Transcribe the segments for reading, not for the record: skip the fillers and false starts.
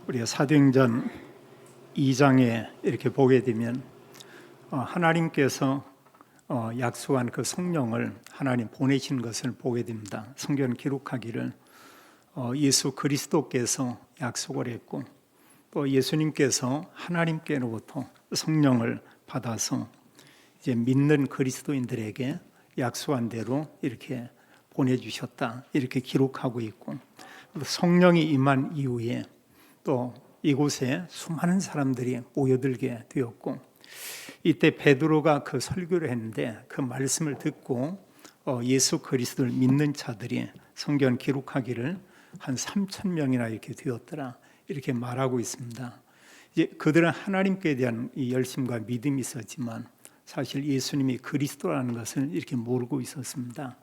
우리가 사도행전 2장에 이렇게 보게 되면 하나님께서 약속한 그 성령을 하나님 보내신 것을 보게 됩니다. 성경 기록하기를 예수 그리스도께서 약속을 했고 또 예수님께서 하나님께로부터 성령을 받아서 이제 믿는 그리스도인들에게 약속한 대로 이렇게 보내주셨다, 이렇게 기록하고 있고, 성령이 임한 이후에 또 이곳에 수많은 사람들이 모여들게 되었고, 이때 베드로가 그 설교를 했는데 그 말씀을 듣고 예수 그리스도를 믿는 자들이 성경 기록하기를 한 3,000명이나 이렇게 되었더라, 이렇게 말하고 있습니다. 이제 그들은 하나님께 대한 이 열심과 믿음이 있었지만 사실 예수님이 그리스도라는 것을 이렇게 모르고 있었습니다.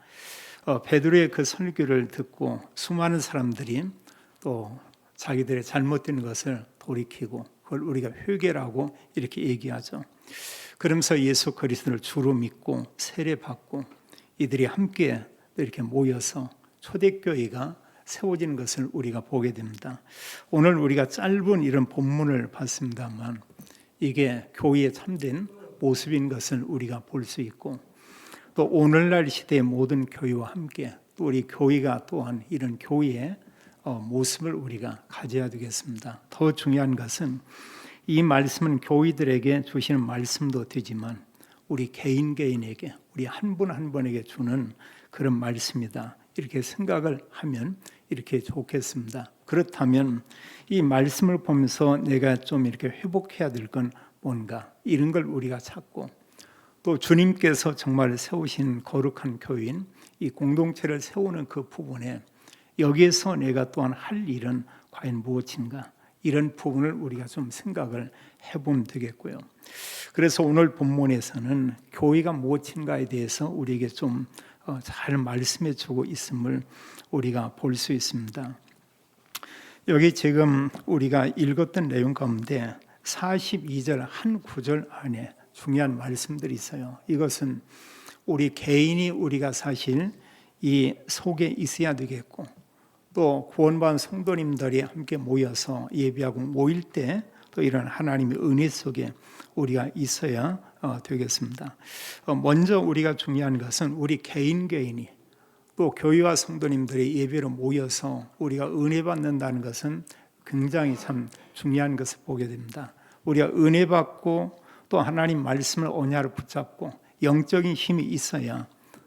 베드로의 그 설교를 듣고 수많은 사람들이 또 자기들의 잘못된 것을 돌이키고 그걸 우리가 회개라고 이렇게 얘기하죠. 그러면서 예수 그리스도를 주로 믿고 세례받고 이들이 함께 이렇게 모여서 초대교회가 세워지는 것을 우리가 보게 됩니다. 오늘 우리가 짧은 이런 본문을 봤습니다만 이게 교회의 참된 모습인 것을 우리가 볼 수 있고, 또 오늘날 시대의 모든 교회와 함께 또 우리 교회가 또한 이런 교회의 모습을 우리가 가져야 되겠습니다. 더 중요한 것은 이 말씀은 교회들에게 주시는 말씀도 되지만 우리 개인에게, 우리 한 분 한 분에게 주는 그런 말씀이다, 이렇게 생각을 하면 이렇게 좋겠습니다. 그렇다면 이 말씀을 보면서 내가 좀 이렇게 회복해야 될 건 뭔가, 이런 걸 우리가 찾고, 또 주님께서 정말 세우신 거룩한 교회인 이 공동체를 세우는 그 부분에 여기에서 내가 또한 할 일은 과연 무엇인가, 이런 부분을 우리가 좀 생각을 해보면 되겠고요. 그래서 오늘 본문에서는 교회가 무엇인가에 대해서 우리에게 좀 잘 말씀해 주고 있음을 우리가 볼 수 있습니다. 여기 지금 우리가 읽었던 내용 가운데 42절 한 구절 안에 중요한 말씀들이 있어요. 이것은 우리 개인이 우리가 사실 이 속에 있어야 되겠고, 또 구원받은 성도님들이 함께 모여서 예배하고 모일 때 또 이런 하나님의 은혜 속에 우리가 있어야 되겠습니다. 먼저 우리가 중요한 것은 우리 개인이 또 교회와 성도님들이 예배로 모여서 우리가 은혜 받는다는 것은 굉장히 참 중요한 것을 보게 됩니다. 우리가 은혜 받고 또 하나님 말씀을 언약으로 붙잡고 영적인 힘이 있어야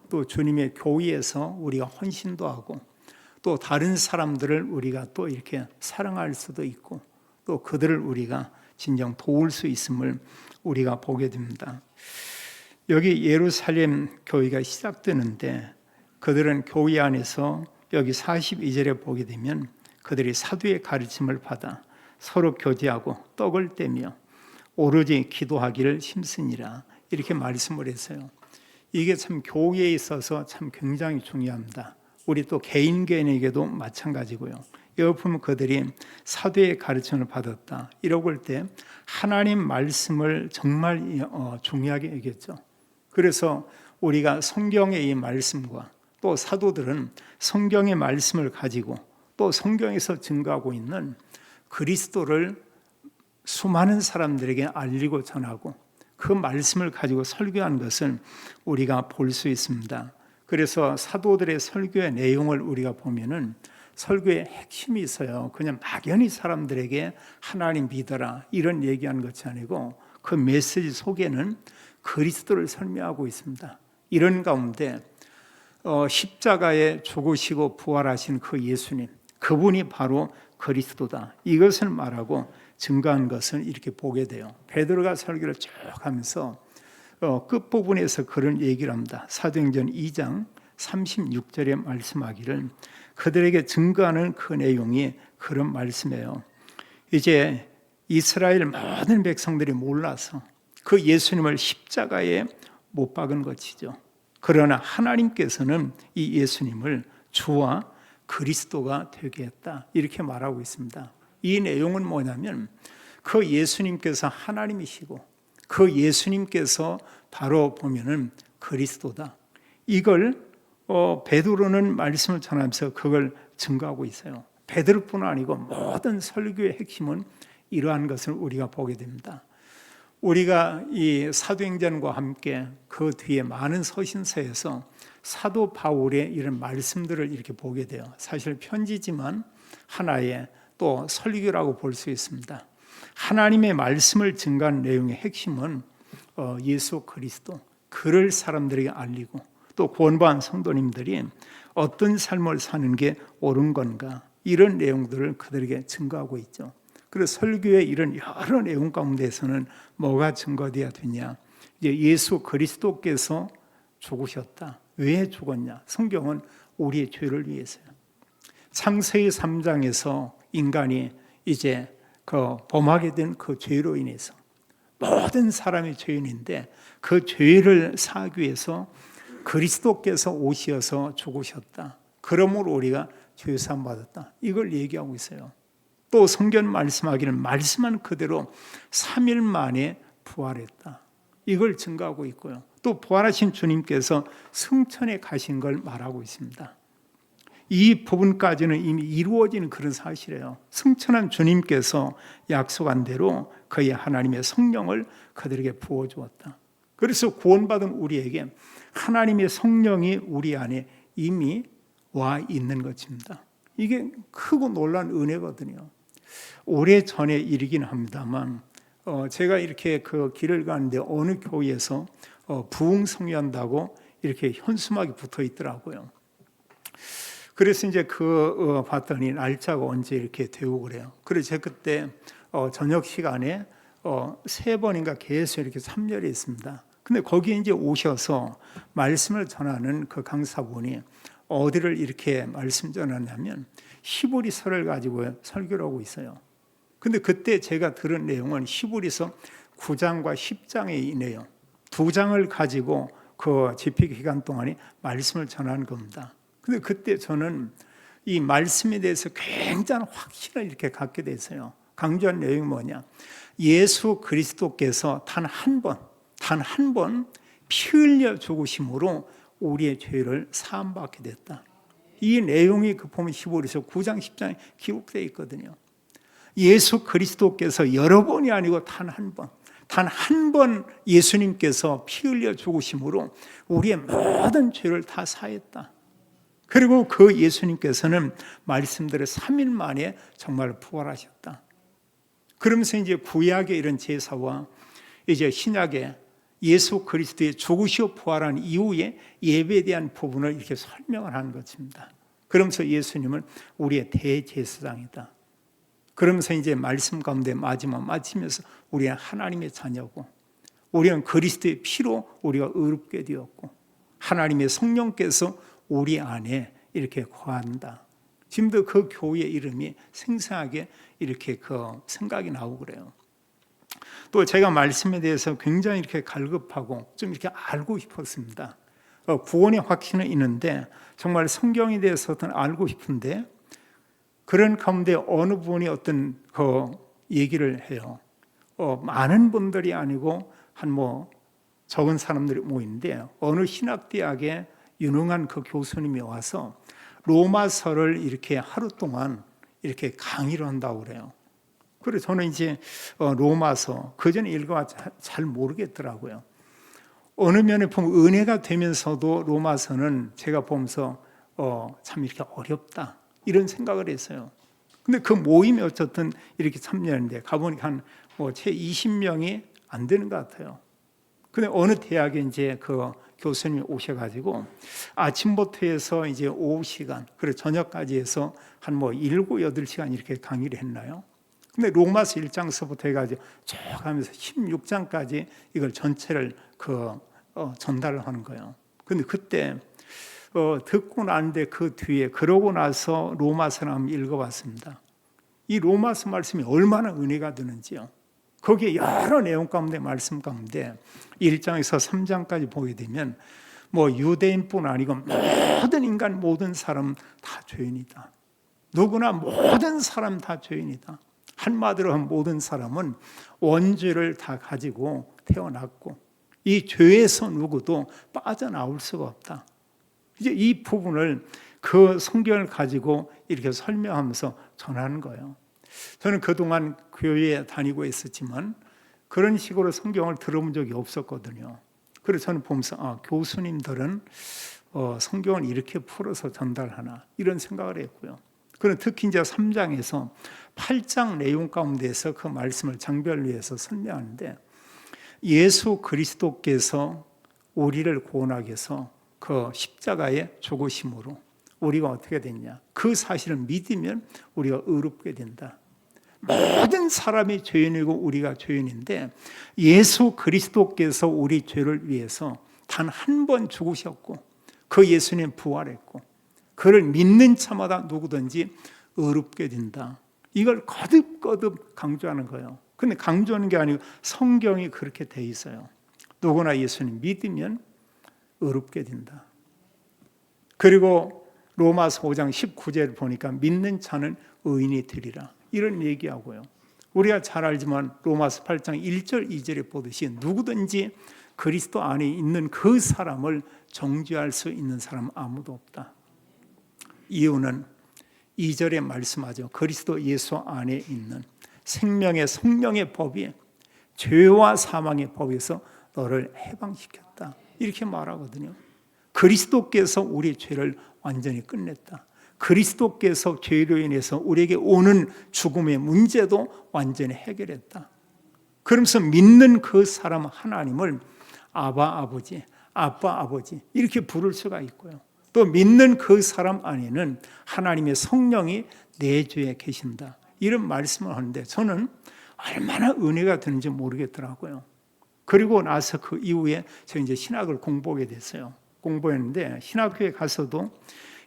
또 주님의 교회에서 우리가 헌신도 하고 또 다른 사람들을 우리가 또 이렇게 사랑할 수도 있고 또 그들을 우리가 진정 도울 수 있음을 우리가 보게 됩니다. 여기 예루살렘 교회가 시작되는데 그들은 교회 안에서 여기 42절에 보게 되면 그들이 사도의 가르침을 받아 서로 교제하고 떡을 떼며 오로지 기도하기를 힘쓰니라, 이렇게 말씀을 했어요. 이게 참 교회에 있어서 참 굉장히 중요합니다. 우리 또 개인에게도 마찬가지고요. 여기 보면 그들이 사도의 가르침을 받았다, 이러고 할 때 하나님 말씀을 정말 중요하게 여겼죠. 그래서 우리가 성경의 이 말씀과 또 사도들은 성경의 말씀을 가지고 또 성경에서 증거하고 있는 그리스도를 수많은 사람들에게 알리고 전하고 그 말씀을 가지고 설교한 것을 우리가 볼 수 있습니다. 그래서 사도들의 설교의 내용을 우리가 보면은 설교의 핵심이 있어요. 그냥 막연히 사람들에게 하나님 믿어라 이런 얘기하는 것이 아니고 그 메시지 속에는 그리스도를 설명하고 있습니다. 이런 가운데 십자가에 죽으시고 부활하신 그 예수님, 그분이 바로 그리스도다, 이것을 말하고 증거한 것을 이렇게 보게 돼요. 베드로가 설교를 쭉 하면서 끝부분에서 그런 얘기를 합니다. 사도행전 2장 36절에 말씀하기를 그들에게 증거하는 그 내용이 그런 말씀이에요. 이제 이스라엘 모든 백성들이 몰라서 그 예수님을 십자가에 못 박은 것이죠. 그러나 하나님께서는 이 예수님을 주와 그리스도가 되게 했다, 이렇게 말하고 있습니다. 이 내용은 뭐냐면 그 예수님께서 하나님이시고 그 예수님께서 바로 보면은 그리스도다, 이걸 베드로는 말씀을 전하면서 그걸 증거하고 있어요. 베드로뿐 아니고 모든 설교의 핵심은 이러한 것을 우리가 보게 됩니다. 우리가 이 사도행전과 함께 그 뒤에 많은 서신서에서 사도 바울의 이런 말씀들을 이렇게 보게 돼요. 사실 편지지만 하나의 또 설교라고 볼 수 있습니다. 하나님의 말씀을 증거한 내용의 핵심은 예수 그리스도, 그를 사람들에게 알리고 또 구원받은 성도님들이 어떤 삶을 사는 게 옳은 건가, 이런 내용들을 그들에게 증거하고 있죠. 그래서 설교의 이런 여러 내용 가운데서는 뭐가 증거되어야 되냐? 이제 예수 그리스도께서 죽으셨다. 왜 죽었냐? 성경은 우리의 죄를 위해서요. 창세기 3장에서 인간이 이제 그 범하게 된 그 죄로 인해서 모든 사람이 죄인인데 그 죄를 사하기 위해서 그리스도께서 오셔서 죽으셨다. 그러므로 우리가 죄사함 받았다. 이걸 얘기하고 있어요. 또 성경 말씀하기는 말씀한 그대로 3일 만에 부활했다. 이걸 증거하고 있고요. 또 부활하신 주님께서 승천에 가신 걸 말하고 있습니다. 이 부분까지는 이미 이루어진 그런 사실이에요. 승천한 주님께서 약속한 대로 그의 하나님의 성령을 그들에게 부어주었다. 그래서 구원받은 우리에게 하나님의 성령이 우리 안에 이미 와 있는 것입니다. 이게 크고 놀라운 은혜거든요. 오래전에 일이긴 합니다만 제가 이렇게 그 길을 가는데 어느 교회에서 부흥성회한다고 이렇게 현수막이 붙어 있더라고요. 그래서 이제 봤더니 날짜가 언제 이렇게 되고 그래요. 그래서 제가 그때 저녁 시간에 3번인가 계속 이렇게 참여를 했습니다. 근데 거기에 이제 오셔서 말씀을 전하는 그 강사분이 어디를 이렇게 말씀 전하냐면 히브리서를 가지고 설교를 하고 있어요. 근데 그때 제가 들은 내용은 히브리서 9장과 10장에 있네요. 2장을 가지고 그 집회 기간 동안에 말씀을 전하는 겁니다. 근데 그때 저는 이 말씀에 대해서 굉장한 확신을 이렇게 갖게 됐어요. 강조한 내용이 뭐냐? 예수 그리스도께서 단 한 번 피 흘려 죽으심으로 우리의 죄를 사함받게 됐다. 이 내용이 그 보면 히브리서 9장 10장에 기록되어 있거든요. 예수 그리스도께서 여러 번이 아니고 단 한 번 예수님께서 피 흘려 죽으심으로 우리의 모든 죄를 다 사했다. 그리고 그 예수님께서는 말씀대로 3일 만에 정말 부활하셨다. 그러면서 이제 구약의 이런 제사와 이제 신약의 예수 그리스도의 죽으시고 부활한 이후에 예배에 대한 부분을 이렇게 설명을 하는 것입니다. 그러면서 예수님은 우리의 대제사장이다. 그러면서 이제 말씀 가운데 마치면서 우리는 하나님의 자녀고 우리는 그리스도의 피로 우리가 의롭게 되었고 하나님의 성령께서 우리 안에 이렇게 거한다. 지금도 그 교회의 이름이 생생하게 이렇게 그 생각이 나오고 그래요. 또 제가 말씀에 대해서 굉장히 이렇게 갈급하고 좀 이렇게 알고 싶었습니다. 구원의 확신은 있는데 정말 성경에 대해서는 알고 싶은데 그런 가운데 어느 분이 어떤 그 얘기를 해요. 많은 분들이 아니고 한 적은 사람들이 모이는데 어느 신학대학에 유능한 그 교수님이 와서 로마서를 이렇게 하루 동안 이렇게 강의를 한다고 그래요. 그래서 저는 이제 로마서 그전에 읽어봤자 잘 모르겠더라고요. 어느 면에 보면 은혜가 되면서도 로마서는 제가 보면서 참 이렇게 어렵다 이런 생각을 했어요. 근데 그 모임에 어쨌든 이렇게 참여했는데 가보니까 채 20명이 안 되는 것 같아요. 근데 어느 대학에 이제 그 교수님이 오셔가지고 아침부터 해서 이제 오후 시간, 그리고 저녁까지 해서 한 7, 8시간 이렇게 강의를 했나요? 근데 로마서 1장서부터 해가지고 쭉 하면서 16장까지 이걸 전체를 전달을 하는 거예요. 근데 그때 듣고 나는데 그 뒤에 그러고 나서 로마서를 한번 읽어봤습니다. 이 로마서 말씀이 얼마나 은혜가 되는지요. 거기에 여러 내용 가운데 말씀 가운데 1장에서 3장까지 보게 되면 유대인뿐 아니고 모든 인간 모든 사람 다 죄인이다. 누구나 모든 사람 다 죄인이다. 한마디로 한 모든 사람은 원죄를 다 가지고 태어났고 이 죄에서 누구도 빠져나올 수가 없다. 이제 이 부분을 그 성경을 가지고 이렇게 설명하면서 전하는 거예요. 저는 그동안 교회에 다니고 있었지만 그런 식으로 성경을 들어본 적이 없었거든요. 그래서 저는 보면서 교수님들은 성경을 이렇게 풀어서 전달하나 이런 생각을 했고요. 그는 특히 이제 3장에서 8장 내용 가운데서 그 말씀을 장별위해서 설명하는데 예수 그리스도께서 우리를 구원하기 위해서 그 십자가의 죽으심으로 우리가 어떻게 됐냐? 그 사실을 믿으면 우리가 의롭게 된다. 모든 사람이 죄인이고 우리가 죄인인데 예수 그리스도께서 우리 죄를 위해서 단 한 번 죽으셨고 그 예수님 부활했고 그를 믿는 자마다 누구든지 의롭게 된다. 이걸 거듭거듭 강조하는 거예요. 근데 강조하는 게 아니고 성경이 그렇게 돼 있어요. 누구나 예수님 믿으면 의롭게 된다. 그리고 로마서 5장 19절을 보니까 믿는 자는 의인이 되리라. 이런 얘기하고요. 우리가 잘 알지만 로마서 8장 1절 2절에 보듯이 누구든지 그리스도 안에 있는 그 사람을 정죄할 수 있는 사람은 아무도 없다. 이유는 2절에 말씀하죠. 그리스도 예수 안에 있는 생명의 성령의 법이 죄와 사망의 법에서 너를 해방시켰다. 이렇게 말하거든요. 그리스도께서 우리 죄를 완전히 끝냈다. 그리스도께서 죄로 인해서 우리에게 오는 죽음의 문제도 완전히 해결했다. 그러면서 믿는 그 사람 하나님을 아바 아버지, 아빠 아버지 이렇게 부를 수가 있고요. 또 믿는 그 사람 안에는 하나님의 성령이 내주에 계신다. 이런 말씀을 하는데 저는 얼마나 은혜가 되는지 모르겠더라고요. 그리고 나서 그 이후에 제가 이제 신학을 공부하게 됐어요. 공부했는데 신학교에 가서도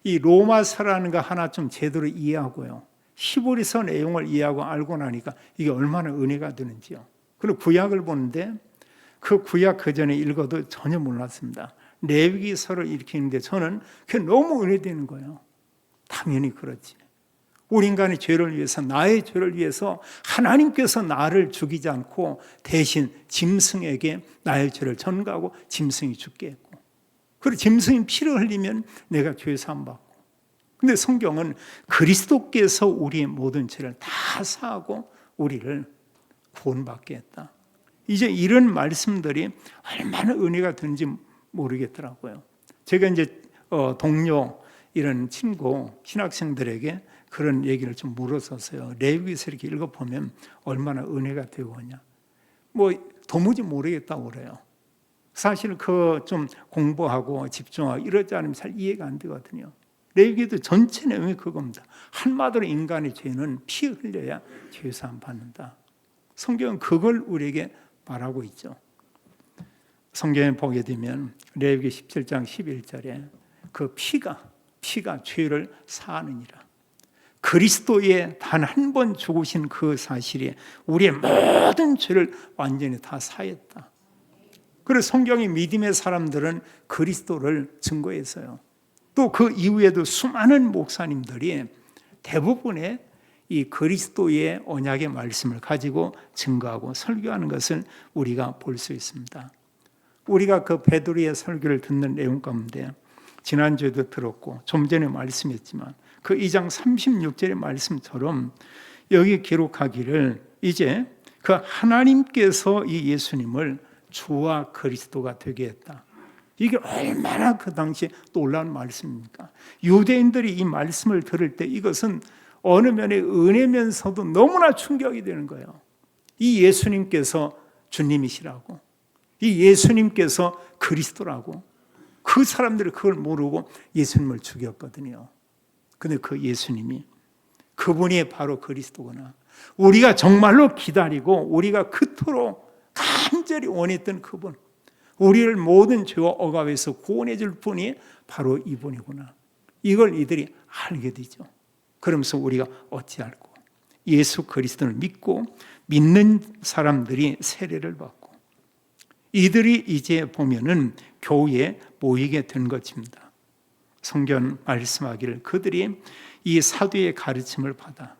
이 로마서라는 거 하나 좀 제대로 이해하고요. 히브리서 내용을 이해하고 알고 나니까 이게 얼마나 은혜가 되는지요. 그리고 구약을 보는데 그 구약 그 전에 읽어도 전혀 몰랐습니다. 레위기서를 읽히는데 저는 그게 너무 은혜되는 거예요. 당연히 그렇지. 우리 인간의 죄를 위해서 나의 죄를 위해서 하나님께서 나를 죽이지 않고 대신 짐승에게 나의 죄를 전가하고 짐승이 죽게 했고 그리고 짐승이 피를 흘리면 내가 죄 사함 받고 근데 성경은 그리스도께서 우리의 모든 죄를 다 사하고 우리를 구원받게 했다. 이제 이런 말씀들이 얼마나 은혜가 되는지 모르겠더라고요. 제가 이제 동료 이런 친구 신학생들에게 그런 얘기를 좀 물었었어요. 레위기서 이렇게 읽어보면 얼마나 은혜가 되고 오냐. 뭐 도무지 모르겠다고 그래요. 사실 그 좀 공부하고 집중하고 이러지 않으면 잘 이해가 안 되거든요. 레위기도 전체 내용이 그겁니다. 한마디로 인간의 죄는 피 흘려야 죄사함 받는다. 성경은 그걸 우리에게 말하고 있죠. 성경에 보게 되면 레위기 17장 11절에 그 피가 죄를 사하느니라. 그리스도의 단 한 번 죽으신 그 사실이 우리의 모든 죄를 완전히 다 사했다. 그래서 성경의 믿음의 사람들은 그리스도를 증거했어요. 또 그 이후에도 수많은 목사님들이 대부분의 이 그리스도의 언약의 말씀을 가지고 증거하고 설교하는 것을 우리가 볼 수 있습니다. 우리가 그 베드로의 설교를 듣는 내용 가운데 지난주에도 들었고 좀 전에 말씀했지만 그 2장 36절의 말씀처럼 여기 기록하기를 이제 그 하나님께서 이 예수님을 주와 그리스도가 되게 했다. 이게 얼마나 그 당시에 놀라운 말씀입니까? 유대인들이 이 말씀을 들을 때 이것은 어느 면에 은혜면서도 너무나 충격이 되는 거예요. 이 예수님께서 주님이시라고, 이 예수님께서 그리스도라고. 그 사람들이 그걸 모르고 예수님을 죽였거든요. 근데 그 예수님이 그분이 바로 그리스도구나. 우리가 정말로 기다리고 우리가 그토록 간절히 원했던 그분, 우리를 모든 죄와 억압에서 구원해 줄 분이 바로 이분이구나. 이걸 이들이 알게 되죠. 그러면서 우리가 어찌할꼬? 예수 그리스도를 믿고 믿는 사람들이 세례를 받고 이들이 이제 보면은 교회에 모이게 된 것입니다. 성경 말씀하기를 그들이 이 사도의 가르침을 받아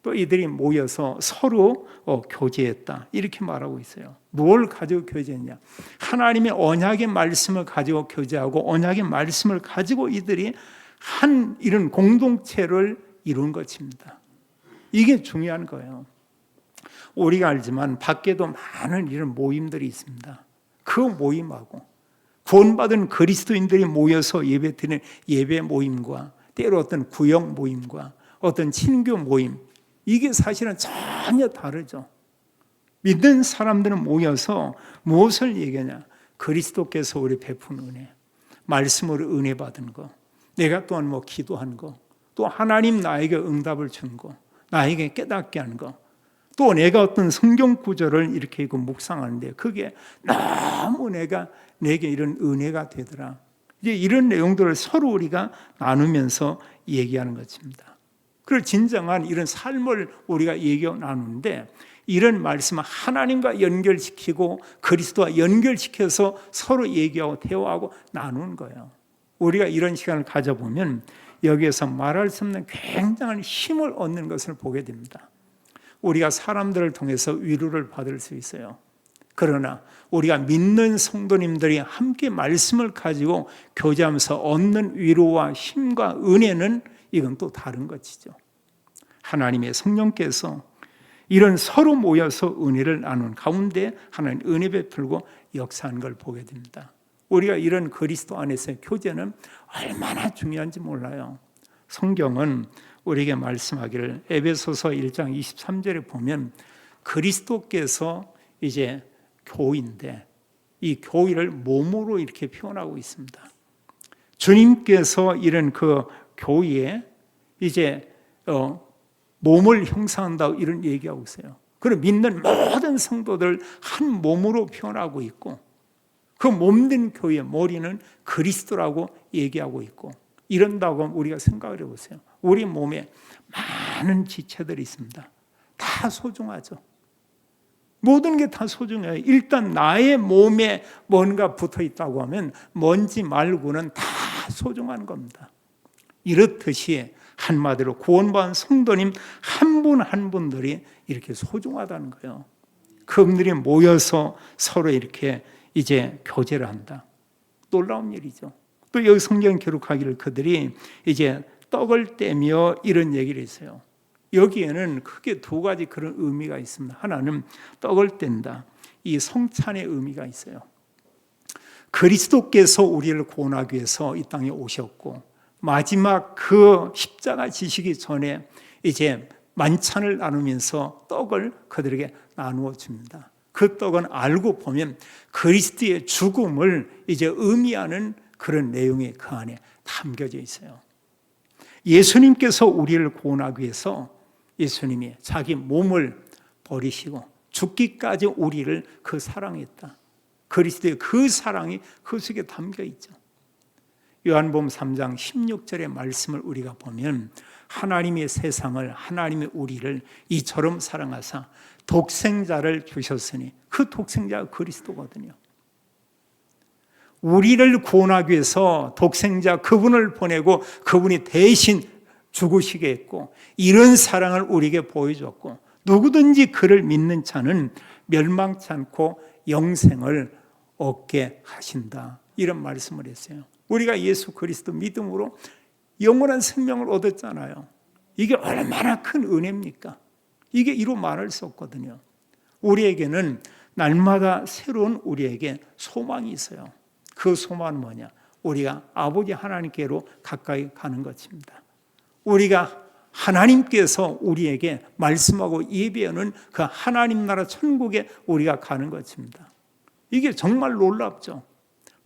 또 이들이 모여서 서로 교제했다 이렇게 말하고 있어요. 뭘 가지고 교제했냐? 하나님의 언약의 말씀을 가지고 교제하고 언약의 말씀을 가지고 이들이 한 이런 공동체를 이룬 것입니다. 이게 중요한 거예요. 우리가 알지만 밖에도 많은 이런 모임들이 있습니다. 그 모임하고 구원받은 그리스도인들이 모여서 예배드리는 예배 모임과 때로 어떤 구역 모임과 어떤 친교 모임, 이게 사실은 전혀 다르죠. 믿는 사람들은 모여서 무엇을 얘기하냐? 그리스도께서 우리 베푼 은혜, 말씀으로 은혜 받은 거, 내가 또한 뭐 기도한 거, 또 하나님 나에게 응답을 준 거, 나에게 깨닫게 한 거, 또 내가 어떤 성경 구절을 이렇게 읽고 묵상하는데 그게 너무 내게 이런 은혜가 되더라. 이제 이런 내용들을 서로 우리가 나누면서 얘기하는 것입니다. 그리고 진정한 이런 삶을 우리가 얘기 나누는데 이런 말씀을 하나님과 연결시키고 그리스도와 연결시켜서 서로 얘기하고 대화하고 나누는 거예요. 우리가 이런 시간을 가져보면 여기에서 말할 수 없는 굉장한 힘을 얻는 것을 보게 됩니다. 우리가 사람들을 통해서 위로를 받을 수 있어요. 그러나 우리가 믿는 성도님들이 함께 말씀을 가지고 교제하면서 얻는 위로와 힘과 은혜는 이건 또 다른 것이죠. 하나님의 성령께서 이런 서로 모여서 은혜를 나눈 가운데 하나님 은혜 베풀고 역사하는 걸 보게 됩니다. 우리가 이런 그리스도 안에서의 교제는 얼마나 중요한지 몰라요. 성경은 우리에게 말씀하기를 에베소서 1장 23절에 보면 그리스도께서 이제 교회인데 이 교회를 몸으로 이렇게 표현하고 있습니다. 주님께서 이런 그 교회에 이제 몸을 형상한다고 이런 얘기하고 있어요. 그리고 믿는 모든 성도들 한 몸으로 표현하고 있고 그 몸된 교회의 머리는 그리스도라고 얘기하고 있고 이런다고 우리가 생각을 해보세요. 우리 몸에 많은 지체들이 있습니다. 다 소중하죠. 모든 게 다 소중해요. 일단 나의 몸에 뭔가 붙어 있다고 하면 먼지 말고는 다 소중한 겁니다. 이렇듯이 한마디로 구원받은 성도님 한 분 한 분들이 이렇게 소중하다는 거예요. 그분들이 모여서 서로 이렇게 이제 교제를 한다. 놀라운 일이죠. 또 여기 성경 기록하기를 그들이 이제 떡을 떼며 이런 얘기를 했어요. 여기에는 크게 두 가지 그런 의미가 있습니다. 하나는 떡을 뗀다. 이 성찬의 의미가 있어요. 그리스도께서 우리를 구원하기 위해서 이 땅에 오셨고 마지막 그 십자가 지시기 전에 이제 만찬을 나누면서 떡을 그들에게 나누어 줍니다. 그 떡은 알고 보면 그리스도의 죽음을 이제 의미하는 그런 내용이 그 안에 담겨져 있어요. 예수님께서 우리를 구원하기 위해서 예수님이 자기 몸을 버리시고 죽기까지 우리를 그 사랑했다. 그리스도의 그 사랑이 그 속에 담겨 있죠. 요한복음 3장 16절의 말씀을 우리가 보면 하나님의 세상을 하나님의 우리를 이처럼 사랑하사 독생자를 주셨으니 그 독생자가 그리스도거든요. 우리를 구원하기 위해서 독생자 그분을 보내고 그분이 대신 죽으시게 했고 이런 사랑을 우리에게 보여줬고 누구든지 그를 믿는 자는 멸망치 않고 영생을 얻게 하신다. 이런 말씀을 했어요. 우리가 예수 그리스도 믿음으로 영원한 생명을 얻었잖아요. 이게 얼마나 큰 은혜입니까? 이게 이루 말할 수 없거든요. 우리에게는 날마다 새로운 우리에게 소망이 있어요. 그 소망은 뭐냐? 우리가 아버지 하나님께로 가까이 가는 것입니다. 우리가 하나님께서 우리에게 말씀하고 예배하는 그 하나님 나라 천국에 우리가 가는 것입니다. 이게 정말 놀랍죠.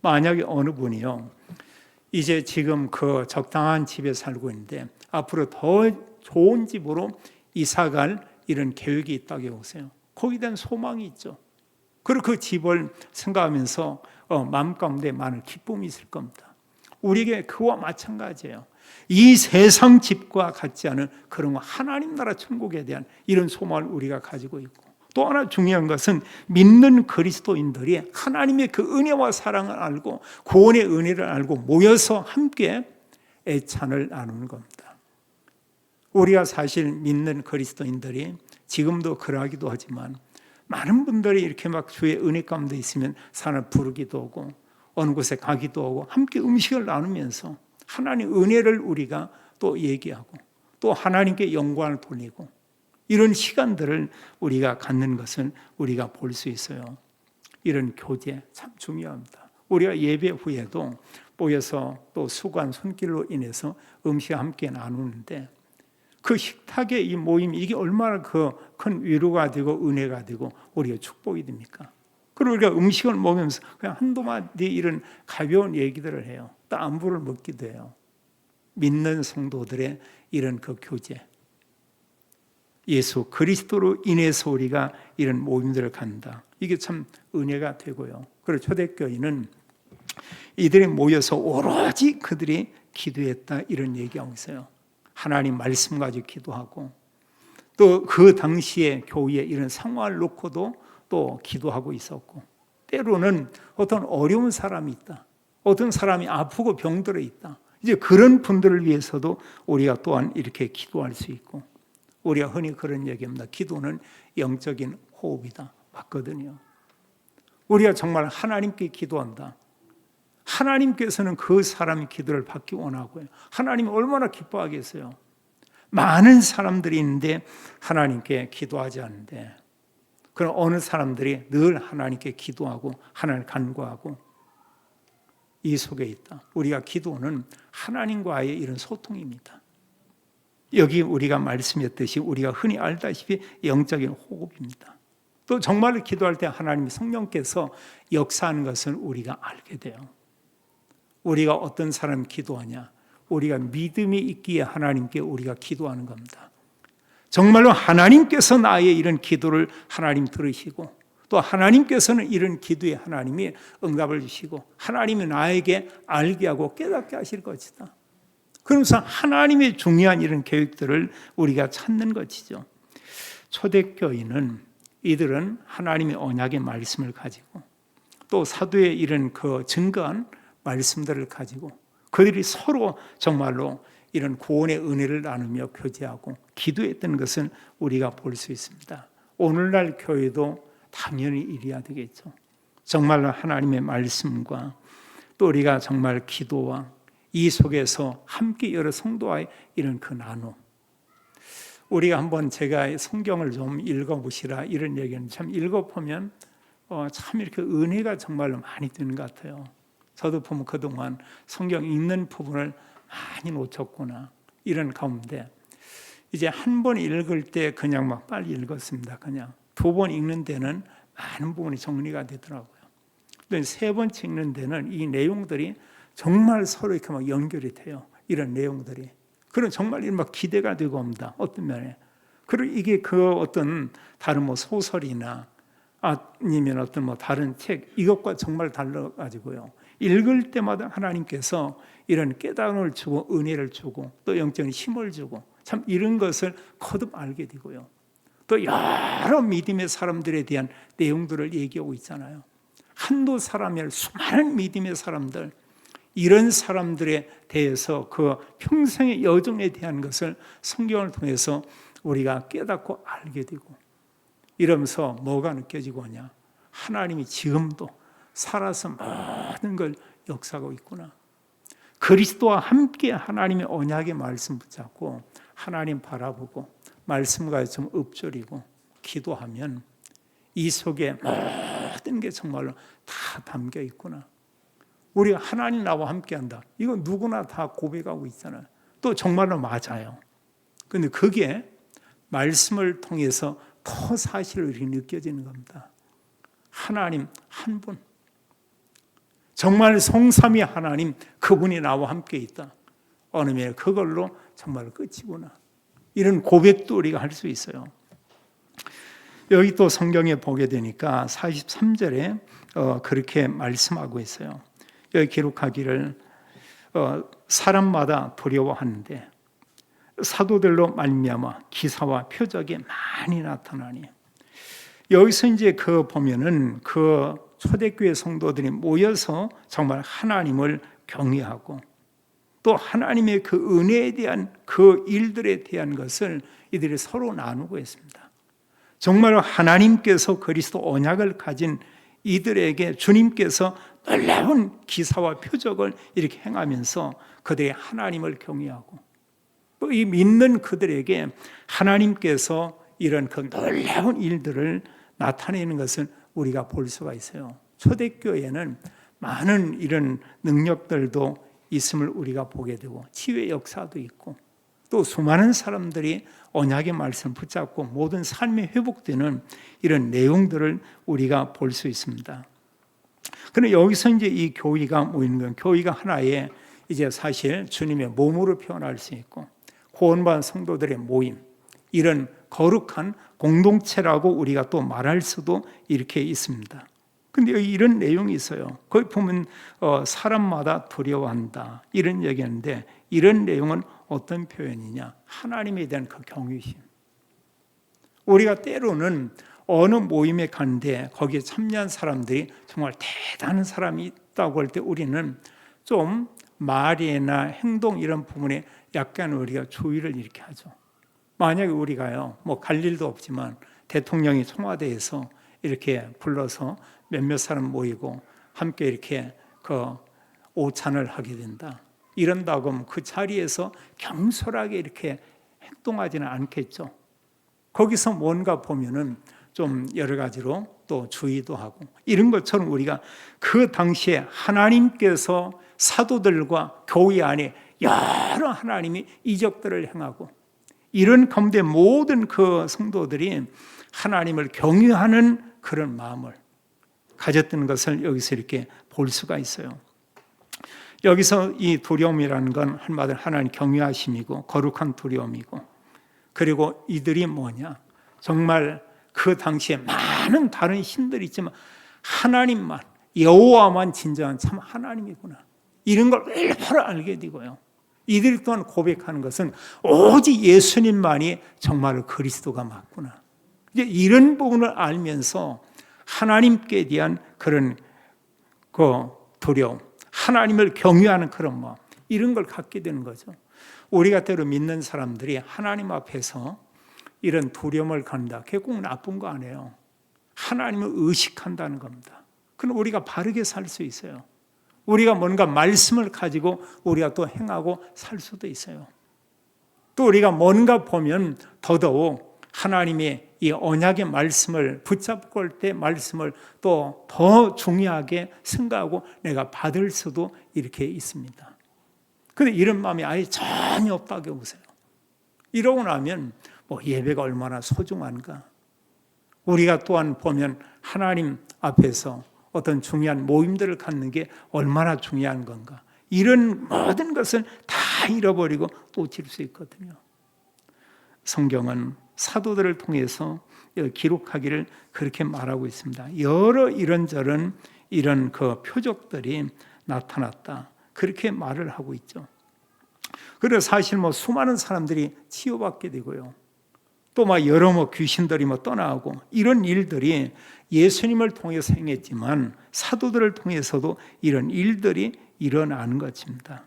만약에 어느 분이요, 이제 지금 그 적당한 집에 살고 있는데 앞으로 더 좋은 집으로 이사갈 이런 계획이 있다고 해보세요. 거기에 대한 소망이 있죠. 그리고 그 집을 생각하면서 마음 가운데 많은 기쁨이 있을 겁니다. 우리에게 그와 마찬가지예요. 이 세상 집과 같지 않은 그런 하나님 나라 천국에 대한 이런 소망을 우리가 가지고 있고 또 하나 중요한 것은 믿는 그리스도인들이 하나님의 그 은혜와 사랑을 알고 구원의 은혜를 알고 모여서 함께 애찬을 나누는 겁니다. 우리가 사실 믿는 그리스도인들이 지금도 그러하기도 하지만 많은 분들이 이렇게 막 주의 은혜 가운데 있으면 산을 부르기도 하고 어느 곳에 가기도 하고 함께 음식을 나누면서 하나님 은혜를 우리가 또 얘기하고 또 하나님께 영광을 돌리고 이런 시간들을 우리가 갖는 것을 우리가 볼 수 있어요. 이런 교제 참 중요합니다. 우리가 예배 후에도 모여서 또 수고한 손길로 인해서 음식 함께 나누는데 그 식탁의 이 모임 이게 얼마나 그 큰 위로가 되고 은혜가 되고 우리가 축복이 됩니까? 그리고 우리가 음식을 먹으면서 그냥 한두 마디 이런 가벼운 얘기들을 해요. 또 안부를 묻기도 해요. 믿는 성도들의 이런 그 교제, 예수 그리스도로 인해서 우리가 이런 모임들을 갖는다. 이게 참 은혜가 되고요. 그리고 초대교회는 이들이 모여서 오로지 그들이 기도했다 이런 얘기하고 있어요. 하나님 말씀 가지고 기도하고 또 그 당시에 교회의 이런 상황을 놓고도 또 기도하고 있었고 때로는 어떤 어려운 사람이 있다. 어떤 사람이 아프고 병들어 있다. 이제 그런 분들을 위해서도 우리가 또한 이렇게 기도할 수 있고 우리가 흔히 그런 얘기합니다. 기도는 영적인 호흡이다. 맞거든요. 우리가 정말 하나님께 기도한다. 하나님께서는 그 사람의 기도를 받기 원하고요. 하나님이 얼마나 기뻐하겠어요. 많은 사람들이 있는데 하나님께 기도하지 않는데 그런 어느 사람들이 늘 하나님께 기도하고 하나님을 간구하고 이 속에 있다. 우리가 기도는 하나님과의 이런 소통입니다. 여기 우리가 말씀했듯이 우리가 흔히 알다시피 영적인 호흡입니다. 또 정말로 기도할 때 하나님 성령께서 역사하는 것을 우리가 알게 돼요. 우리가 어떤 사람 기도하냐? 우리가 믿음이 있기에 하나님께 우리가 기도하는 겁니다. 정말로 하나님께서 나의 이런 기도를 하나님 들으시고 또 하나님께서는 이런 기도에 하나님이 응답을 주시고 하나님이 나에게 알게 하고 깨닫게 하실 것이다. 그러면서 하나님의 중요한 이런 계획들을 우리가 찾는 것이죠. 초대교회는 이들은 하나님의 언약의 말씀을 가지고 또 사도의 이런 그 증거한 말씀들을 가지고 그들이 서로 정말로 이런 구원의 은혜를 나누며 교제하고 기도했던 것은 우리가 볼 수 있습니다. 오늘날 교회도 당연히 이래야 되겠죠. 정말로 하나님의 말씀과 또 우리가 정말 기도와 이 속에서 함께 여러 성도와의 이런 그 나눔. 우리가 한번 제가 성경을 좀 읽어보시라 이런 얘기는 참 읽어보면 참 이렇게 은혜가 정말로 많이 되는 것 같아요. 저도 보면 그동안 성경 읽는 부분을 많이 놓쳤구나 이런 가운데 이제 한 번 읽을 때 그냥 막 빨리 읽었습니다. 그냥 두 번 읽는 데는 많은 부분이 정리가 되더라고요. 또 세 번째 읽는 데는 이 내용들이 정말 서로 이렇게 막 연결이 돼요. 이런 내용들이. 그런 정말 막 기대가 되고 옵니다. 어떤 면에. 그리고 이게 그 어떤 다른 뭐 소설이나 아니면 어떤 뭐 다른 책 이것과 정말 달라가지고요. 읽을 때마다 하나님께서 이런 깨달음을 주고 은혜를 주고 또 영적인 힘을 주고 참 이런 것을 거듭 알게 되고요. 또 여러 믿음의 사람들에 대한 내용들을 얘기하고 있잖아요. 한두 사람이 아니라 수많은 믿음의 사람들 이런 사람들에 대해서 그 평생의 여정에 대한 것을 성경을 통해서 우리가 깨닫고 알게 되고 이러면서 뭐가 느껴지고 하냐? 하나님이 지금도 살아서 모든 걸 역사하고 있구나. 그리스도와 함께 하나님의 언약의 말씀 붙잡고 하나님 바라보고 말씀과 좀 읊조리고 기도하면 이 속에 모든 게 정말로 다 담겨 있구나. 우리가 하나님 나와 함께한다. 이거 누구나 다 고백하고 있잖아요. 또 정말로 맞아요. 그런데 그게 말씀을 통해서 더 사실을 이렇게 느껴지는 겁니다. 하나님 한 분, 정말 성삼위 하나님 그분이 나와 함께 있다. 어느 면에 그걸로 정말 끝이구나. 이런 고백도 우리가 할 수 있어요. 여기 또 성경에 보게 되니까 43절에 그렇게 말씀하고 있어요. 여기 기록하기를 사람마다 두려워하는데 사도들로 말미암아 기사와 표적이 많이 나타나니 여기서 이제 그 보면은 그 초대교회 성도들이 모여서 정말 하나님을 경외하고 또 하나님의 그 은혜에 대한 그 일들에 대한 것을 이들이 서로 나누고 있습니다. 정말 하나님께서 그리스도 언약을 가진 이들에게 주님께서 놀라운 기사와 표적을 이렇게 행하면서 그들이 하나님을 경외하고 또 이 믿는 그들에게 하나님께서 이런 그 놀라운 일들을 나타내는 것을 우리가 볼 수가 있어요. 초대교회는 많은 이런 능력들도 있음을 우리가 보게 되고 치유의 역사도 있고 또 수많은 사람들이 언약의 말씀을 붙잡고 모든 삶이 회복되는 이런 내용들을 우리가 볼 수 있습니다. 그런데 여기서 이제 이 교회가 모이는 건 교회가 하나의 이제 사실 주님의 몸으로 표현할 수 있고 구원받은 성도들의 모임, 이런 거룩한 공동체라고 우리가 또 말할 수도 이렇게 있습니다. 근데 이런 내용이 있어요. 거기 보면 사람마다 두려워한다 이런 얘기하는데 이런 내용은 어떤 표현이냐? 하나님에 대한 그 경외심. 우리가 때로는 어느 모임에 가는데 거기에 참여한 사람들이 정말 대단한 사람이 있다고 할 때 우리는 좀 말이나 행동 이런 부분에 약간 우리가 주의를 이렇게 하죠. 만약에 우리가요, 뭐 갈 일도 없지만 대통령이 청와대에서 이렇게 불러서 몇몇 사람 모이고 함께 이렇게 그 오찬을 하게 된다. 이런다고 하면 그 자리에서 경솔하게 이렇게 행동하지는 않겠죠. 거기서 뭔가 보면은 좀 여러 가지로 또 주의도 하고 이런 것처럼 우리가 그 당시에 하나님께서 사도들과 교회 안에 여러 하나님이 이적들을 행하고 이런 가운데 모든 그 성도들이 하나님을 경외하는 그런 마음을 가졌던 것을 여기서 이렇게 볼 수가 있어요. 여기서 이 두려움이라는 건 한마디로 하나님 경외하심이고 거룩한 두려움이고 그리고 이들이 뭐냐? 정말 그 당시에 많은 다른 신들이 있지만 하나님만 여호와만 진정한 참 하나님이구나. 이런 걸 일부러 알게 되고요. 이들 또한 고백하는 것은 오직 예수님만이 정말 그리스도가 맞구나. 이제 이런 부분을 알면서 하나님께 대한 그런 그 두려움, 하나님을 경외하는 그런 마음, 이런 걸 갖게 되는 거죠. 우리가 때로 믿는 사람들이 하나님 앞에서 이런 두려움을 갖는다. 그게 꼭 나쁜 거 아니에요. 하나님을 의식한다는 겁니다. 그럼 우리가 바르게 살 수 있어요. 우리가 뭔가 말씀을 가지고 우리가 또 행하고 살 수도 있어요. 또 우리가 뭔가 보면 더더욱 하나님의 이 언약의 말씀을 붙잡고 할 때 말씀을 또 더 중요하게 생각하고 내가 받을 수도 이렇게 있습니다. 그런데 이런 마음이 아예 전혀 없다고 보세요. 이러고 나면 뭐 예배가 얼마나 소중한가. 우리가 또한 보면 하나님 앞에서 어떤 중요한 모임들을 갖는 게 얼마나 중요한 건가. 이런 모든 것을 다 잃어버리고 또 질 수 있거든요. 성경은 사도들을 통해서 기록하기를 그렇게 말하고 있습니다. 여러 이런저런 이런 그 표적들이 나타났다. 그렇게 말을 하고 있죠. 그래서 사실 뭐 수많은 사람들이 치유받게 되고요. 또 막 여러 뭐 귀신들이 뭐 떠나고 이런 일들이 예수님을 통해서 행했지만 사도들을 통해서도 이런 일들이 일어나는 것입니다.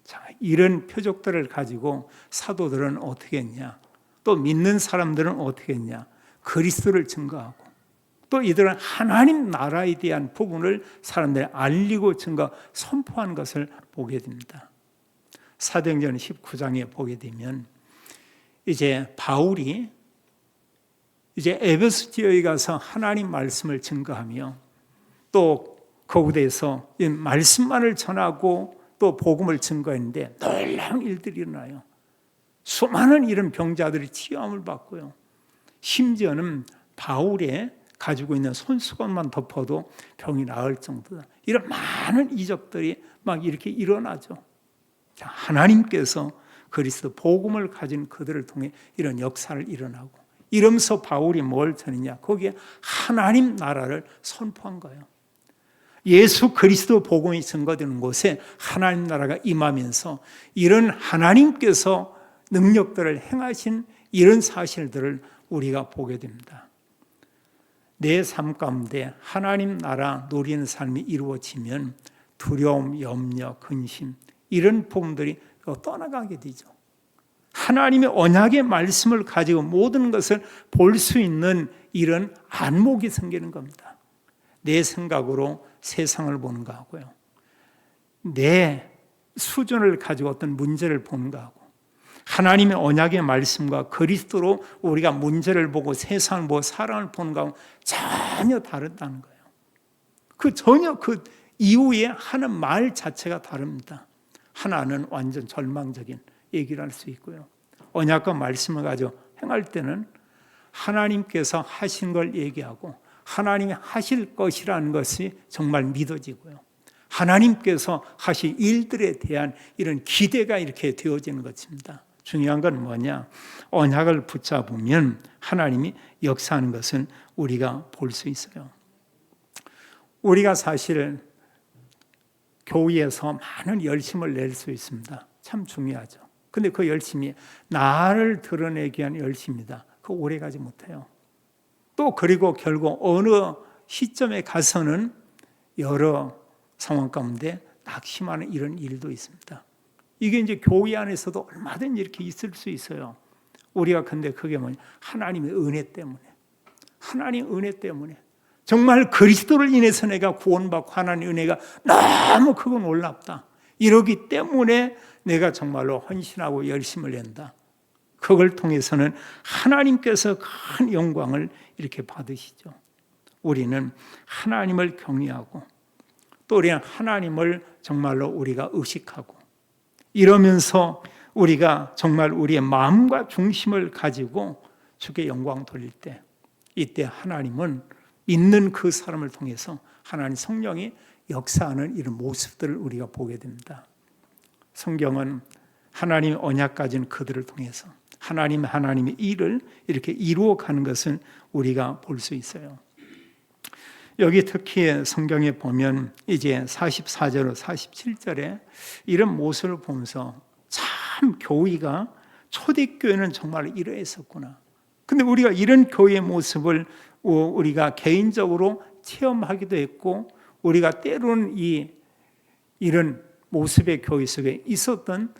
자, 이런 표적들을 가지고 사도들은 어떻게 했냐? 또 믿는 사람들은 어떻게 했냐? 그리스도를 증거하고 또 이들은 하나님 나라에 대한 부분을 사람들이 알리고 증거 선포한 것을 보게 됩니다. 사도행전 19장에 보게 되면 이제 바울이 이제 에베소 지역에 가서 하나님 말씀을 증거하며 또 거기에서 말씀만을 전하고 또 복음을 증거했는데 놀라운 일들이 일어나요. 수많은 이런 병자들이 치유함을 받고요. 심지어는 바울의 가지고 있는 손수건만 덮어도 병이 나을 정도다. 이런 많은 이적들이 막 이렇게 일어나죠. 하나님께서 그리스도 복음을 가진 그들을 통해 이런 역사를 일어나고 이러면서 바울이 뭘 전했냐? 거기에 하나님 나라를 선포한 거예요. 예수 그리스도 복음이 증거되는 곳에 하나님 나라가 임하면서 이런 하나님께서 능력들을 행하신 이런 사실들을 우리가 보게 됩니다. 내 삶 가운데 하나님 나라 누리는 삶이 이루어지면 두려움, 염려, 근심 이런 부분들이 떠나가게 되죠. 하나님의 언약의 말씀을 가지고 모든 것을 볼 수 있는 이런 안목이 생기는 겁니다. 내 생각으로 세상을 보는 거하고요, 내 수준을 가지고 어떤 문제를 보는 거하고, 하나님의 언약의 말씀과 그리스도로 우리가 문제를 보고 세상을 보고 사랑을 보는 거하고 전혀 다르다는 거예요. 전혀 그 이후에 하는 말 자체가 다릅니다. 하나는 완전 절망적인 얘기를 할 수 있고요, 언약과 말씀을 가지고 행할 때는 하나님께서 하신 걸 얘기하고 하나님이 하실 것이라는 것이 정말 믿어지고요, 하나님께서 하실 일들에 대한 이런 기대가 이렇게 되어지는 것입니다. 중요한 건 뭐냐? 언약을 붙잡으면 하나님이 역사하는 것은 우리가 볼 수 있어요. 우리가 사실 교회에서 많은 열심을 낼 수 있습니다. 참 중요하죠. 근데 그 열심이 나를 드러내기 위한 열심입니다. 그거 오래가지 못해요. 또 그리고 결국 어느 시점에 가서는 여러 상황 가운데 낙심하는 이런 일도 있습니다. 이게 이제 교회 안에서도 얼마든지 이렇게 있을 수 있어요. 우리가 근데 그게 뭐냐? 하나님의 은혜 때문에, 하나님 은혜 때문에 정말 그리스도를 인해서 내가 구원받고 하나님의 은혜가 너무 크고 놀랍다, 이러기 때문에 내가 정말로 헌신하고 열심을 낸다. 그걸 통해서는 하나님께서 큰 영광을 이렇게 받으시죠. 우리는 하나님을 경외하고 또 우리는 하나님을 정말로 우리가 의식하고 이러면서 우리가 정말 우리의 마음과 중심을 가지고 주께 영광 돌릴 때, 이때 하나님은 믿는 그 사람을 통해서 하나님 성령이 역사하는 이런 모습들을 우리가 보게 됩니다. 성경은 하나님의 언약 가진 그들을 통해서 하나님의 일을 이렇게 이루어가는 것은 우리가 볼 수 있어요. 여기 특히 성경에 보면 이제 44절, 47절에 이런 모습을 보면서 참 교회가, 초대교회는 정말 이러했었구나. 근데 우리가 이런 교회의 모습을 우리가 개인적으로 체험하기도 했고, 우리가 때로는 이런 모습의 교회 속에 있었던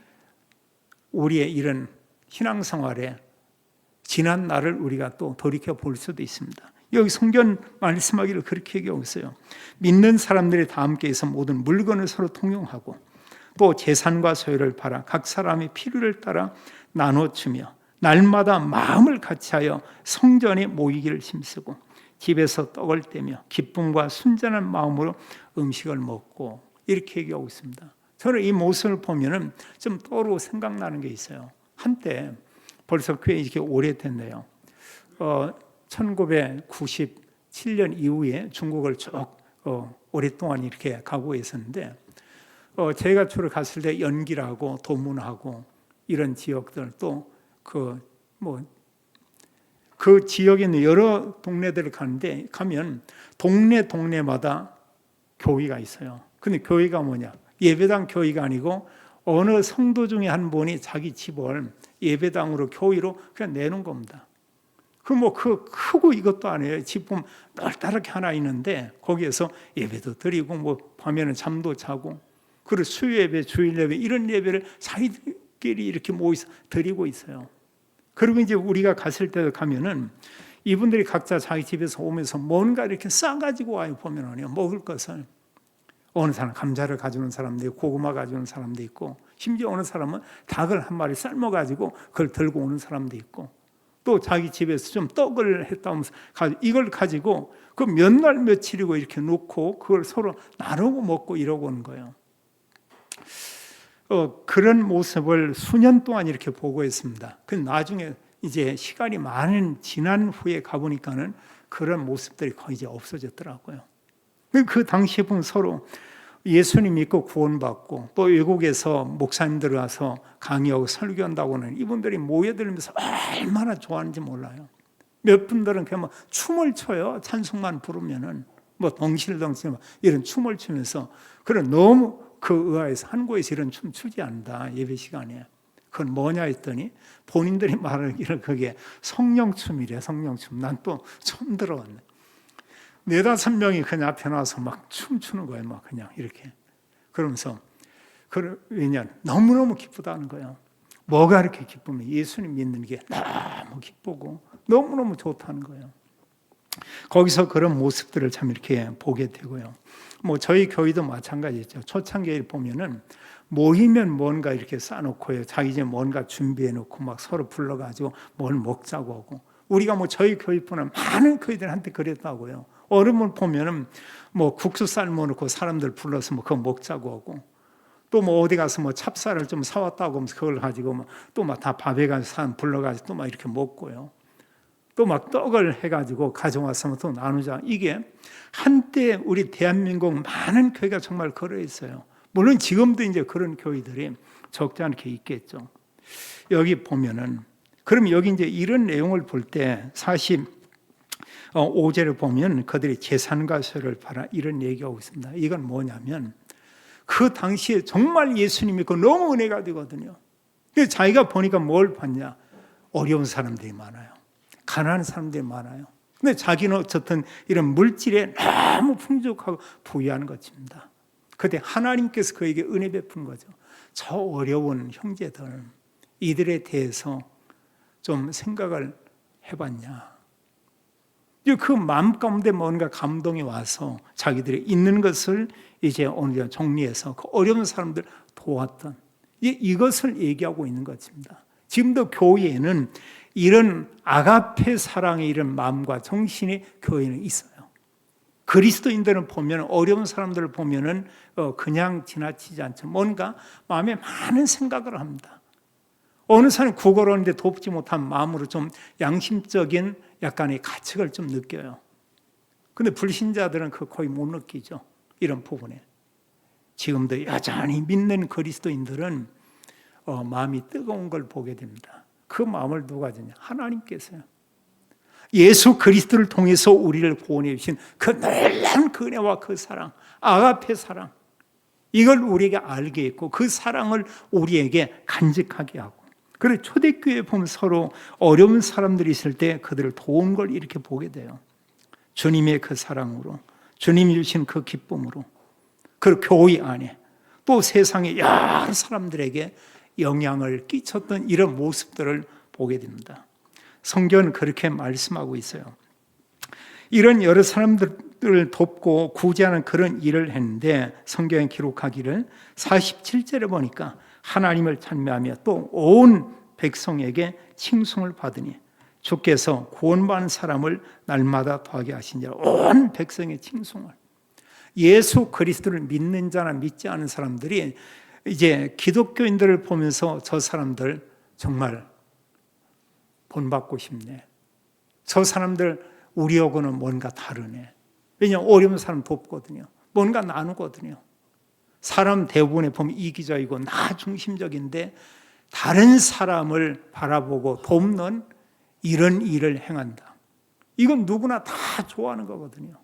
우리의 이런 신앙생활에 지난 날을 우리가 또 돌이켜 볼 수도 있습니다. 여기 성경 말씀하기를 그렇게 얘기하고 있어요. 믿는 사람들이 다 함께해서 모든 물건을 서로 통용하고 또 재산과 소유를 팔아 각 사람의 필요를 따라 나눠주며 날마다 마음을 같이하여 성전에 모이기를 힘쓰고 집에서 떡을 떼며 기쁨과 순전한 마음으로 음식을 먹고, 이렇게 얘기하고 있습니다. 저는 이 모습을 보면은 좀 떠오르고 생각나는 게 있어요. 한때 벌써 꽤 이렇게 오래됐네요. 1997년 이후에 중국을 쭉 오랫동안 이렇게 가고 있었는데, 제가 주로 갔을 때 연길하고 도문하고 이런 지역들, 또 그 지역에 있는 여러 동네들을 가면 동네마다 교회가 있어요. 근데 교회가 뭐냐? 예배당 교회가 아니고 어느 성도 중에 한 분이 자기 집을 예배당으로, 교회로 그냥 내놓은 겁니다. 그 크고 이것도 아니에요. 집 보면 넓다랗게 하나 있는데 거기에서 예배도 드리고 밤에는 잠도 자고, 그리고 수요예배, 주일예배 이런 예배를 자기들끼리 이렇게 모여서 드리고 있어요. 그리고 이제 우리가 갔을 때 가면은 이분들이 각자 자기 집에서 오면서 뭔가 이렇게 싸가지고 와요. 보면은요, 먹을 것을. 어느 사람 감자를 가져오는 사람도 있고 고구마 가져오는 사람도 있고, 심지어 어느 사람은 닭을 한 마리 삶아가지고 그걸 들고 오는 사람도 있고, 또 자기 집에서 좀 떡을 했다 하면서 이걸 가지고 그 몇 날 며칠이고 이렇게 놓고 그걸 서로 나누고 먹고 이러고 오는 거예요. 그런 모습을 수년 동안 이렇게 보고 있습니다. 근데 나중에 이제 시간이 많은 지난 후에 가보니까는 그런 모습들이 거의 이제 없어졌더라고요. 그 당시에 보면 서로 예수님 믿고 구원받고 또 외국에서 목사님들 와서 강의하고 설교한다고 하는 이분들이 모여들면서 얼마나 좋아하는지 몰라요. 몇 분들은 그냥 춤을 춰요. 찬송만 부르면은 덩실덩실 이런 춤을 추면서, 그런 너무 그 의아해서 한국에서 이런 춤 추지 않는다, 예배 시간에. 그건 뭐냐 했더니 본인들이 말하기를 그게 성령춤이래. 성령춤. 난 또 처음 들어봤네. 4-5명이 그냥 앞에 나와서 막 춤추는 거예요. 막 그냥 이렇게. 그러면서 왜냐하면 너무너무 기쁘다는 거예요. 뭐가 이렇게 기쁘면 예수님 믿는 게 너무 기쁘고 너무너무 좋다는 거예요. 거기서 그런 모습들을 참 이렇게 보게 되고요. 뭐 저희 교회도 마찬가지죠. 초창기에 보면은 모이면 뭔가 이렇게 싸놓고요. 자기 이제 뭔가 준비해놓고 막 서로 불러가지고 뭘 먹자고 하고, 우리가 뭐 저희 교회뿐만 많은 교회들한테 그랬다고요. 어른을 보면은 뭐 국수 삶아놓고 사람들 불러서 뭐 그거 먹자고 하고, 또 뭐 어디 가서 뭐 찹쌀을 좀 사왔다고 하면서 그걸 가지고 또 막 다 밥에 가서 사람 불러가지고 또 막 이렇게 먹고요. 또 막 떡을 해가지고 가져와서 또 나누자. 이게 한때 우리 대한민국 많은 교회가 정말 그러했어요. 물론 지금도 이제 그런 교회들이 적지 않게 있겠죠. 여기 보면은, 그럼 여기 이제 이런 내용을 볼 때 45절을 보면 그들이 재산과 소유를 팔아 이런 얘기하고 있습니다. 이건 뭐냐면 그 당시에 정말 예수님이 너무 은혜가 되거든요. 근데 자기가 보니까 뭘 봤냐? 어려운 사람들이 많아요. 가난한 사람들이 많아요. 근데 자기는 어쨌든 이런 물질에 너무 풍족하고 부유한 것입니다. 그때 하나님께서 그에게 은혜 베푼 거죠. 저 어려운 형제들, 이들에 대해서 좀 생각을 해봤냐. 그 마음 가운데 뭔가 감동이 와서 자기들이 있는 것을 이제 어느 정도 정리해서 그 어려운 사람들 도왔던, 이것을 얘기하고 있는 것입니다. 지금도 교회에는 이런 아가페 사랑의 이런 마음과 정신이 교회는 있어요. 그리스도인들은 보면, 어려운 사람들을 보면은 그냥 지나치지 않죠. 뭔가 마음에 많은 생각을 합니다. 어느 사람이 구걸하는데 돕지 못한 마음으로 좀 양심적인 약간의 가책을 좀 느껴요. 근데 불신자들은 그거 거의 못 느끼죠. 이런 부분에. 지금도 여전히 믿는 그리스도인들은 마음이 뜨거운 걸 보게 됩니다. 그 마음을 누가 주냐? 하나님께서요. 예수 그리스도를 통해서 우리를 구원해 주신 그 놀라운 그 은혜와 그 사랑, 아가페 사랑, 이걸 우리에게 알게 했고 그 사랑을 우리에게 간직하게 하고, 그리고 초대교회에 보면 서로 어려운 사람들이 있을 때 그들을 도운 걸 이렇게 보게 돼요. 주님의 그 사랑으로, 주님이 주신 그 기쁨으로, 그 교회 안에 또 세상의 여러 사람들에게 영향을 끼쳤던 이런 모습들을 보게 됩니다. 성경은 그렇게 말씀하고 있어요. 이런 여러 사람들을 돕고 구제하는 그런 일을 했는데 성경에 기록하기를 47절에 보니까 하나님을 찬미하며 또 온 백성에게 칭송을 받으니 주께서 구원받은 사람을 날마다 더하게 하시니라. 온 백성의 칭송을. 예수 그리스도를 믿는 자나 믿지 않은 사람들이 이제 기독교인들을 보면서 저 사람들 정말 본받고 싶네. 저 사람들 우리하고는 뭔가 다르네. 왜냐하면 어려운 사람 돕거든요. 뭔가 나누거든요. 사람 대부분에 보면 이기적이고 나 중심적인데 다른 사람을 바라보고 돕는 이런 일을 행한다. 이건 누구나 다 좋아하는 거거든요.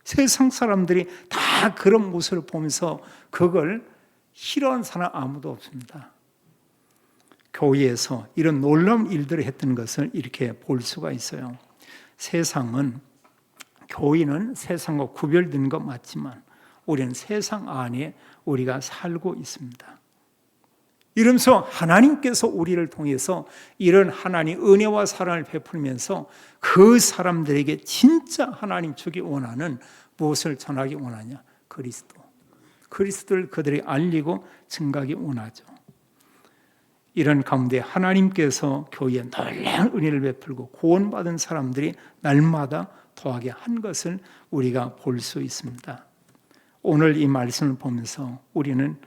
세상 사람들이 다 그런 모습을 보면서 그걸 싫어하는 사람 아무도 없습니다. 교회에서 이런 놀라운 일들을 했던 것을 이렇게 볼 수가 있어요. 세상은, 교회는 세상과 구별된 것 맞지만 우리는 세상 안에 우리가 살고 있습니다. 이러면서 하나님께서 우리를 통해서 이런 하나님 은혜와 사랑을 베풀면서 그 사람들에게 진짜 하나님 주기 원하는 무엇을 전하기 원하냐? 그리스도. 그리스도를 그들이 알리고 증가하기 원하죠. 이런 가운데 하나님께서 교회에 놀라운 은혜를 베풀고 구원받은 사람들이 날마다 더하게 한 것을 우리가 볼 수 있습니다. 오늘 이 말씀을 보면서 우리는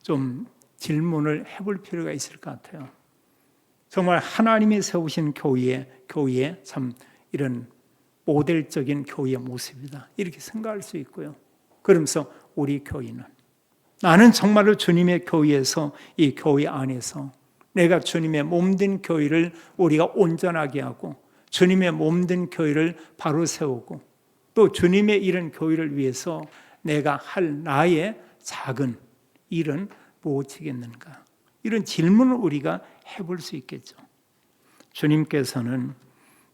좀 질문을 해볼 필요가 있을 것 같아요. 정말 하나님이 세우신 교회의 참 이런 모델적인 교회의 모습이다, 이렇게 생각할 수 있고요. 그러면서 우리 교회는, 나는 정말로 주님의 교회에서, 이 교회 안에서 내가 주님의 몸된 교회를 우리가 온전하게 하고 주님의 몸된 교회를 바로 세우고 또 주님의 이런 교회를 위해서 내가 할 나의 작은 일은 무엇이겠는가? 이런 질문을 우리가 해볼 수 있겠죠. 주님께서는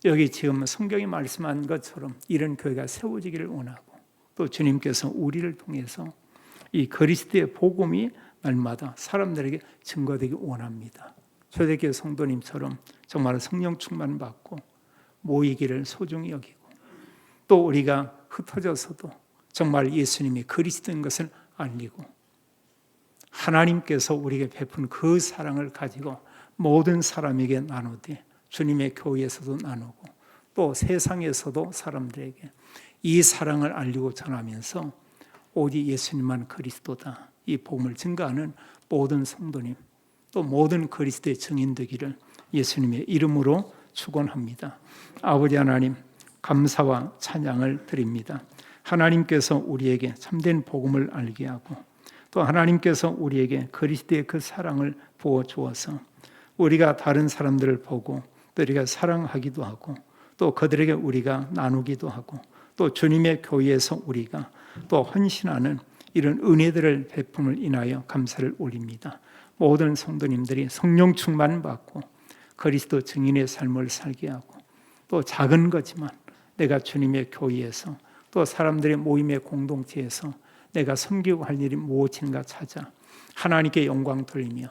여기 지금 성경이 말씀한 것처럼 이런 교회가 세워지기를 원하고 또 주님께서 우리를 통해서 이 그리스도의 복음이 날마다 사람들에게 증거되기 원합니다. 초대교회 성도님처럼 정말 성령 충만 받고 모이기를 소중히 여기고 또 우리가 흩어져서도 정말 예수님이 그리스도인 것을 알리고 하나님께서 우리에게 베푼 그 사랑을 가지고 모든 사람에게 나누되 주님의 교회에서도 나누고 또 세상에서도 사람들에게 이 사랑을 알리고 전하면서 오직 예수님만 그리스도다, 이 복음을 증거하는 모든 성도님 또 모든 그리스도의 증인 되기를 예수님의 이름으로 축원합니다. 아버지 하나님, 감사와 찬양을 드립니다. 하나님께서 우리에게 참된 복음을 알게 하고 또 하나님께서 우리에게 그리스도의 그 사랑을 부어주어서 우리가 다른 사람들을 보고 또 우리가 사랑하기도 하고 또 그들에게 우리가 나누기도 하고 또 주님의 교회에서 우리가 또 헌신하는 이런 은혜들을 베품을 인하여 감사를 올립니다. 모든 성도님들이 성령 충만 받고 그리스도 증인의 삶을 살게 하고 또 작은 거지만 내가 주님의 교회에서 또 사람들의 모임의 공동체에서 내가 섬기고 할 일이 무엇인가 찾아 하나님께 영광 돌리며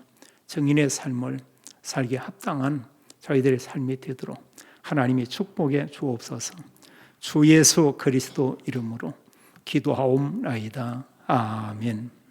증인의 삶을 살기에 합당한 저희들의 삶이 되도록 하나님이 축복해 주옵소서. 주 예수 그리스도 이름으로 기도하옵나이다. 아멘.